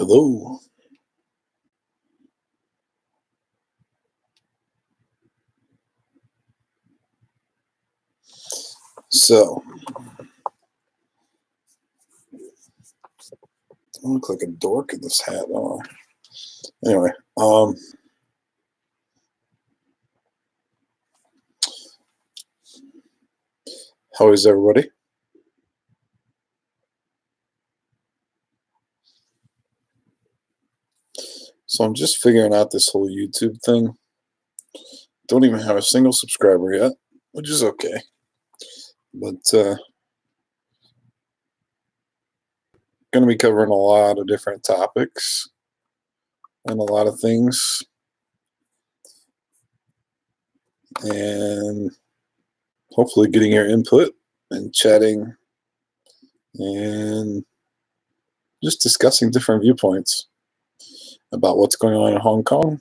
Hello. So, I look like a dork in this hat. Anyway, how is everybody? So I'm just figuring out this whole YouTube thing. Don't even have a single subscriber yet, which is okay. But going to be covering a lot of different topics and a lot of things, and hopefully getting your input and chatting and just discussing different viewpoints about what's going on in Hong Kong,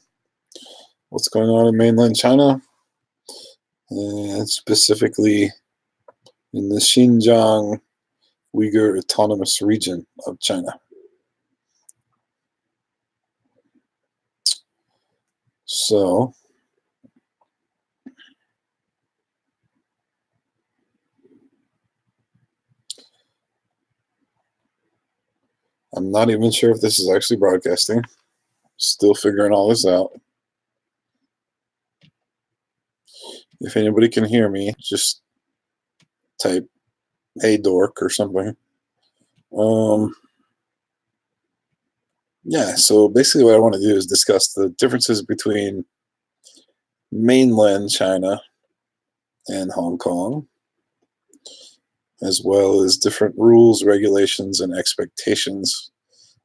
what's going on in mainland China, and specifically in the Xinjiang Uyghur Autonomous Region of China. So, I'm not even sure if this is actually broadcasting. Still figuring all this out. If anybody can hear me, just type "Hey dork" or something. Yeah, so basically what I want to do is discuss the differences between mainland China and Hong Kong, as well as different rules, regulations, and expectations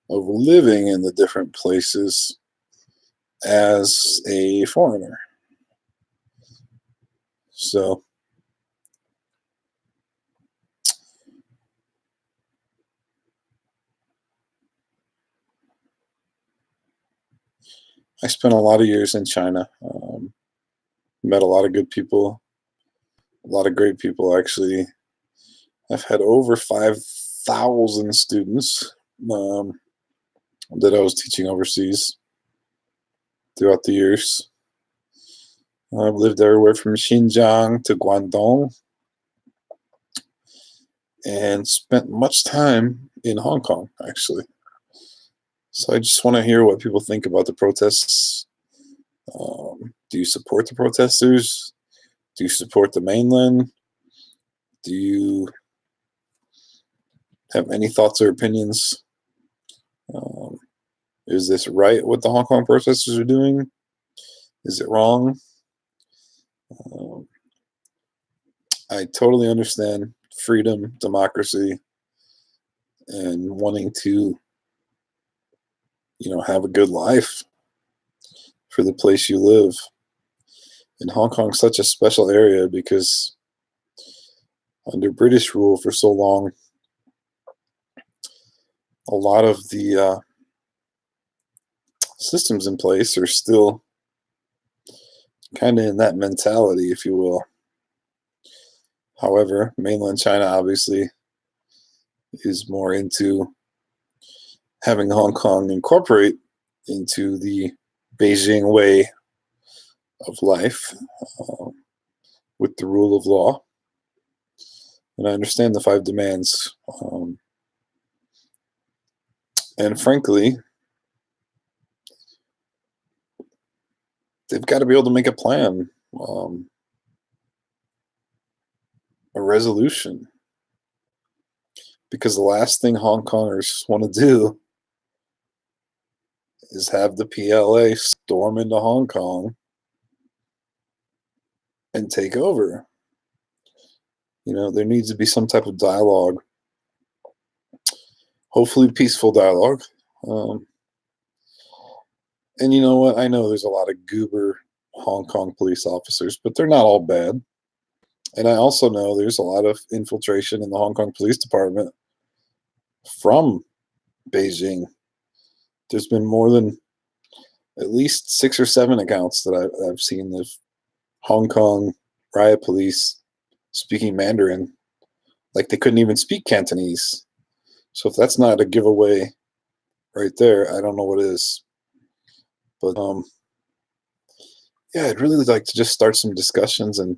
of living in the different places as a foreigner. So, I spent a lot of years in China, met a lot of good people, a lot of great people, actually. I've had over 5,000 students that I was teaching overseas throughout the years. I've lived everywhere from Xinjiang to Guangdong and spent much time in Hong Kong, actually. So I just want to hear what people think about the protests. Do you support the protesters? Do you support the mainland? Do you have any thoughts or opinions? Is this right what the Hong Kong protesters are doing? Is it wrong? I totally understand freedom, democracy, and wanting to, have a good life for the place you live. And Hong Kong's such a special area because under British rule for so long, a lot of the systems in place are still kind of in that mentality, if you will. However, mainland China obviously is more into having Hong Kong incorporate into the Beijing way of life with the rule of law. And I understand the 5 demands. And frankly, they've got to be able to make a plan, a resolution. Because the last thing Hong Kongers want to do is have the PLA storm into Hong Kong and take over. There needs to be some type of dialogue, hopefully peaceful dialogue. And you know what? I know there's a lot of goober Hong Kong police officers, but they're not all bad. And I also know there's a lot of infiltration in the Hong Kong Police Department from Beijing. There's been more than at least 6 or 7 accounts that I've seen of Hong Kong riot police speaking Mandarin like they couldn't even speak Cantonese. So if that's not a giveaway right there. I don't know what is, but yeah, I'd really like to just start some discussions and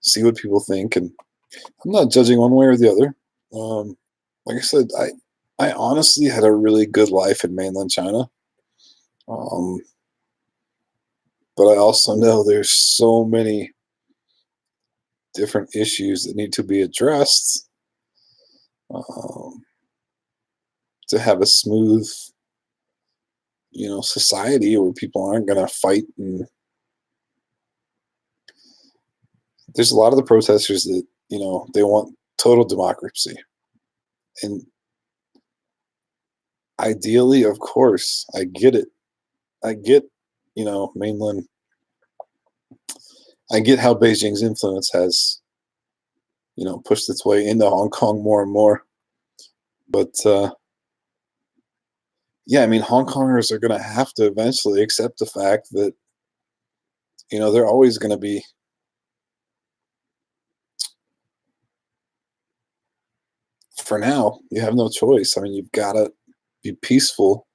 see what people think. And I'm not judging one way or the other. Like I said, I honestly had a really good life in mainland China. Um, but I also know there's so many different issues that need to be addressed um, to have a smooth, society where people aren't going to fight. And there's a lot of the protesters that they want total democracy, and ideally, of course, I get it. I get, mainland. I get how Beijing's influence has, pushed its way into Hong Kong more and more. But yeah, I mean, Hong Kongers are going to have to eventually accept the fact that they're always going to be. For now, you have no choice. I mean, you've got to be peaceful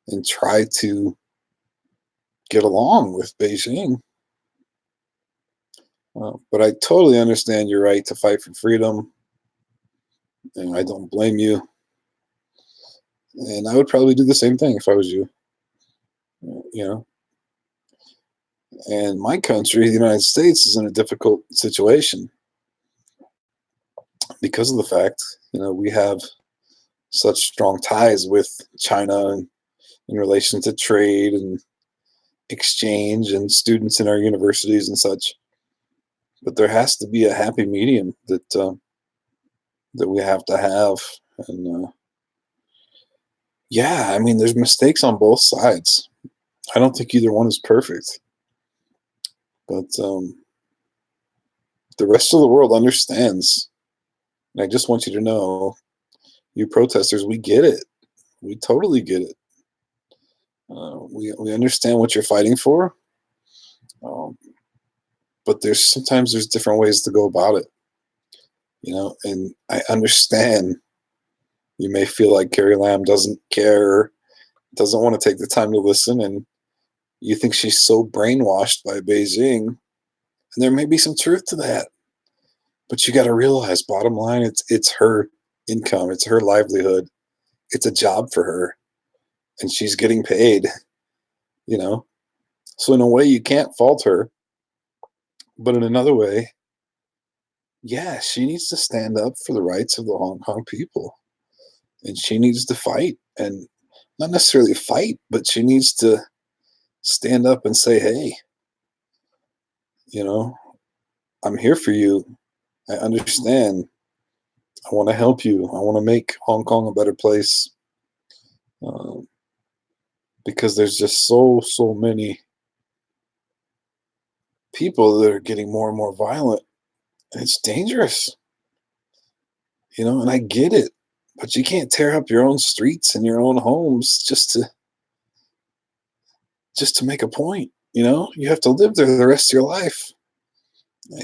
and try to get along with Beijing. But I totally understand your right to fight for freedom, and I don't blame you. And I would probably do the same thing if I was you. You know, and my country, the United States, is in a difficult situation because of the fact, we have such strong ties with China and in relation to trade and exchange and students in our universities and such. But there has to be a happy medium that we have to have. And yeah, I mean, there's mistakes on both sides. I don't think either one is perfect, but the rest of the world understands. And I just want you to know, you protesters, we get it. We totally get it. We understand what you're fighting for, um, but there's different ways to go about it. And I understand you may feel like Carrie Lam doesn't care, doesn't want to take the time to listen, and you think she's so brainwashed by Beijing. And there may be some truth to that, but you got to realize, bottom line, it's her income, it's her livelihood, it's a job for her, and she's getting paid. You know, so in a way, you can't fault her, but in another way, yeah, she needs to stand up for the rights of the Hong Kong people, and she needs to fight, and not necessarily fight, but she needs to stand up and say, hey, you know, I'm here for you. I understand. I want to help you. I want to make Hong Kong a better place, um, because there's just so many people that are getting more and more violent, and it's dangerous. And I get it, but you can't tear up your own streets and your own homes just to make a point. You have to live there the rest of your life,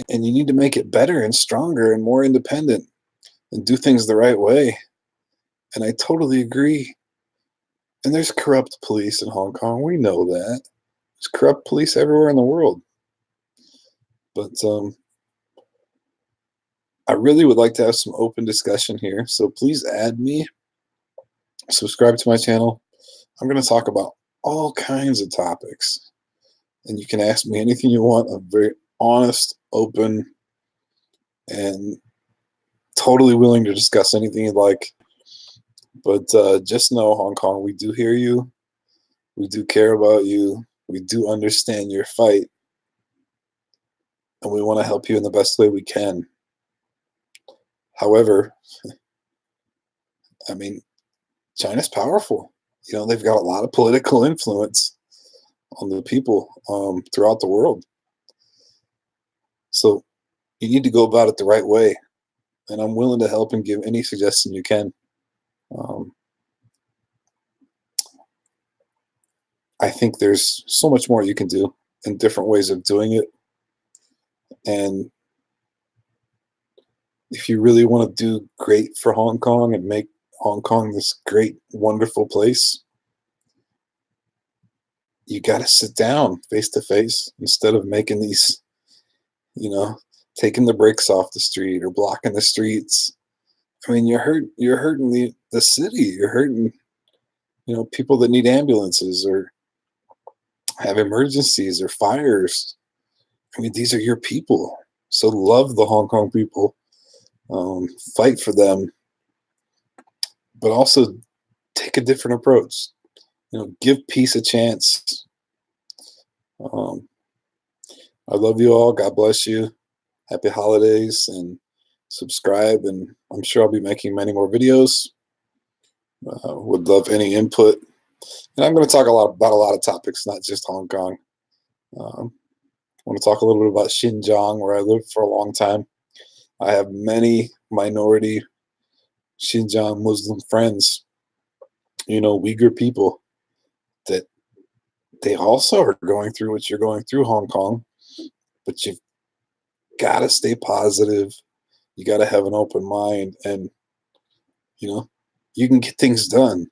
and you need to make it better and stronger and more independent and do things the right way. And I totally agree. And there's corrupt police in Hong Kong. We know that. There's corrupt police everywhere in the world. But I really would like to have some open discussion here. So please add me, subscribe to my channel. I'm going to talk about all kinds of topics. And you can ask me anything you want. I'm very honest, open, and totally willing to discuss anything you'd like. But just know, Hong Kong, we do hear you. We do care about you. We do understand your fight. And we want to help you in the best way we can. However, I mean, China's powerful. They've got a lot of political influence on the people throughout the world. So you need to go about it the right way. And I'm willing to help and give any suggestion you can. I think there's so much more you can do and different ways of doing it. And if you really want to do great for Hong Kong and make Hong Kong this great, wonderful place, you got to sit down face to face instead of making these, you know, taking the bricks off the street or blocking the streets. I mean, you're hurting the city. You're hurting, people that need ambulances or have emergencies or fires. I mean, these are your people. So love the Hong Kong people, fight for them, but also take a different approach. Give peace a chance. Um, I love you all. God bless you. Happy holidays, and subscribe. And I'm sure I'll be making many more videos. Would love any input. And I'm going to talk about a lot of topics, not just Hong Kong. I want to talk a little bit about Xinjiang, where I lived for a long time. I have many minority Xinjiang Muslim friends, Uyghur people, that they also are going through what you're going through, Hong Kong. But you've got to stay positive. You got to have an open mind, and you can get things done.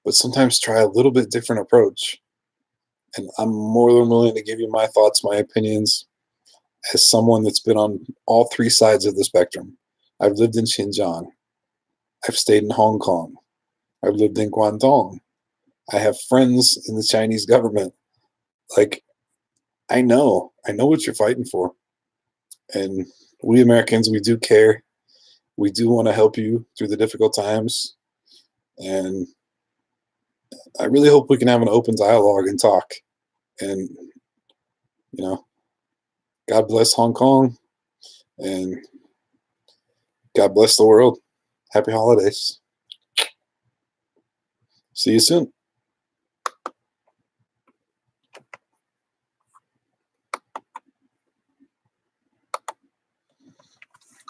But sometimes try a little bit different approach. And I'm more than willing to give you my thoughts, my opinions, as someone that's been on all three sides of the spectrum. I've lived in Xinjiang. I've stayed in Hong Kong. I've lived in Guangdong. I have friends in the Chinese government. Like, I know what you're fighting for. And we Americans, we do care. We do want to help you through the difficult times. And I really hope we can have an open dialogue and talk. And, God bless Hong Kong, and God bless the world. Happy holidays. See you soon.